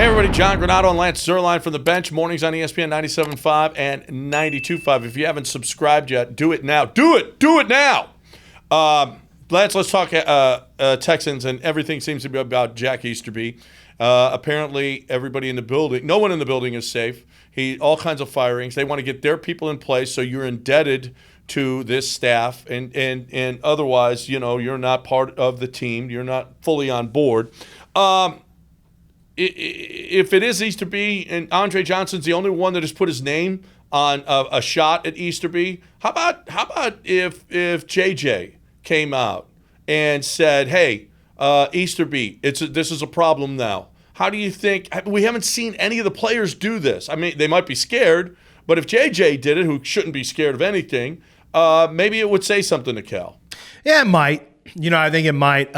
Hey everybody, John Granato and Zierlein from the bench. Mornings on ESPN 97.5 and 92.5. If you haven't subscribed yet, do it now. Do it now. Let's talk Texans, and everything seems to be about Jack Easterby. Apparently, everybody in the building, no one in the building is safe. All kinds of firings. They want to get their people in place, so you're indebted to this staff, and otherwise, you're not part of the team. You're not fully on board. If it is Easterby and Andre Johnson's the only one that has put his name on a shot at Easterby, how about if JJ came out and said, "Hey, Easterby, this is a problem now." How do you think? We haven't seen any of the players do this. I mean, they might be scared, but if JJ did it, who shouldn't be scared of anything, maybe it would say something to Cal. Yeah, it might. I think it might.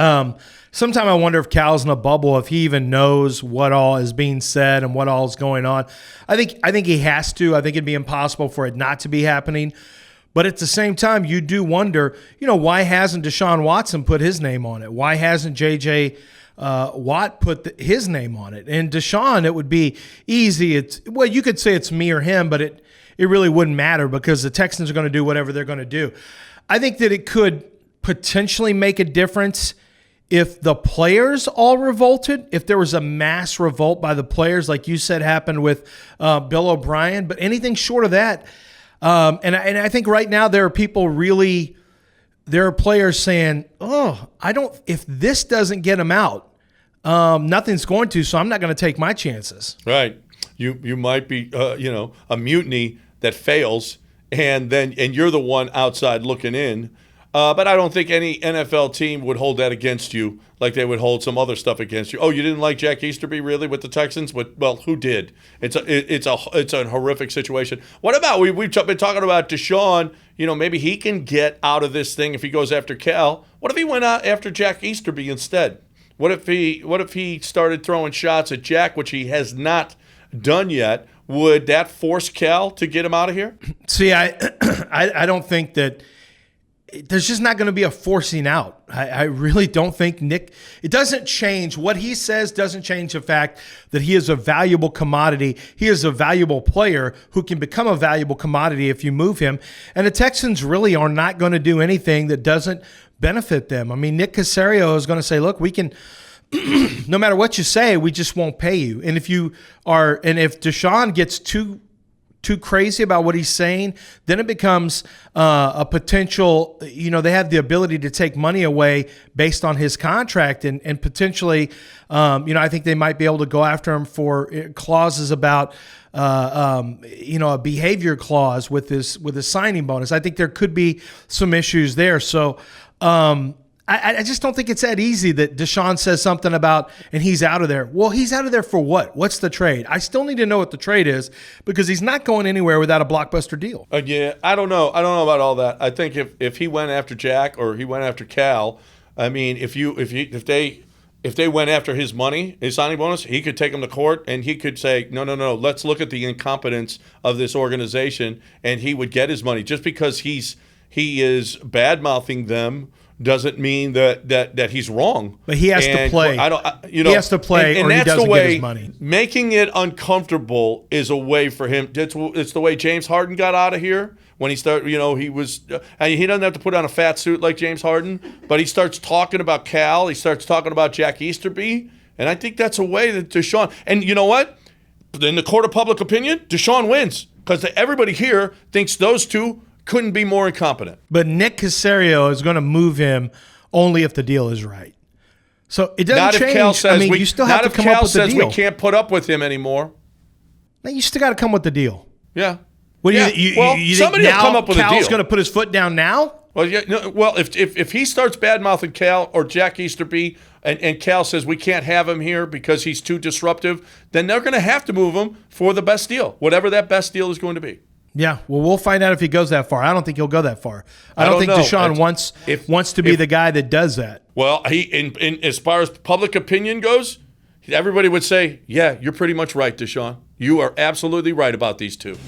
Sometimes I wonder if Cal's in a bubble, if he even knows what all is being said and what all is going on. I think he has to. I think it'd be impossible for it not to be happening. But at the same time, you do wonder, why hasn't Deshaun Watson put his name on it? Why hasn't J.J. Watt put his name on it? And Deshaun, it would be easy. You could say it's me or him, but it really wouldn't matter because the Texans are going to do whatever they're going to do. I think that it could potentially make a difference if the players all revolted, if there was a mass revolt by the players, like you said happened with Bill O'Brien. But anything short of that, and I think right now there are players saying, if this doesn't get them out, nothing's going to, so I'm not going to take my chances. Right. You might be, a mutiny that fails, and you're the one outside looking in. But I don't think any NFL team would hold that against you like they would hold some other stuff against you. Oh, you didn't like Jack Easterby really with the Texans? Well, who did? It's a horrific situation. What about we've been talking about Deshaun? Maybe he can get out of this thing if he goes after Cal. What if he went out after Jack Easterby instead? What if he started throwing shots at Jack, which he has not done yet? Would that force Cal to get him out of here? See, I don't think that. There's just not going to be a forcing out. I really don't think Nick – it doesn't change. What he says doesn't change the fact that he is a valuable commodity. He is a valuable player who can become a valuable commodity if you move him. And the Texans really are not going to do anything that doesn't benefit them. I mean, Nick Caserio is going to say, look, we can – no matter what you say, we just won't pay you. And if Deshaun gets too crazy about what he's saying, then it becomes a potential, they have the ability to take money away based on his contract and potentially, I think they might be able to go after him for clauses about, a behavior clause with his signing bonus. I think there could be some issues there. So, I just don't think it's that easy that Deshaun says something about and he's out of there. Well, he's out of there for what? What's the trade? I still need to know what the trade is because he's not going anywhere without a blockbuster deal. Yeah, I don't know. I don't know about all that. I think if he went after Jack or he went after Cal, I mean, if they went after his money, his signing bonus, he could take him to court and he could say, no, let's look at the incompetence of this organization, and he would get his money. Just because he is bad-mouthing them doesn't mean that he's wrong. But he has to play. He has to play, or he doesn't get his money. Making it uncomfortable is a way for him. It's the way James Harden got out of here when he started. He was. He doesn't have to put on a fat suit like James Harden, but he starts talking about Cal. He starts talking about Jack Easterby, and I think that's a way that Deshaun. And you know what? In the court of public opinion, Deshaun wins because everybody here thinks those two couldn't be more incompetent. But Nick Caserio is going to move him only if the deal is right. So it doesn't change. Cal says you still have to come up with the deal. Not if Cal says we can't put up with him anymore. Now you still got to come with the deal. Yeah. Well, yeah. You somebody think will come up with a deal. Cal's going to put his foot down now? Well, yeah. No, well, if he starts bad-mouthing Cal or Jack Easterby and Cal says we can't have him here because he's too disruptive, then they're going to have to move him for the best deal, whatever that best deal is going to be. Yeah, well, we'll find out if he goes that far. I don't think he'll go that far. I don't think know. Deshaun wants to be the guy that does that. Well, in as far as public opinion goes, everybody would say, yeah, you're pretty much right, Deshaun. You are absolutely right about these two.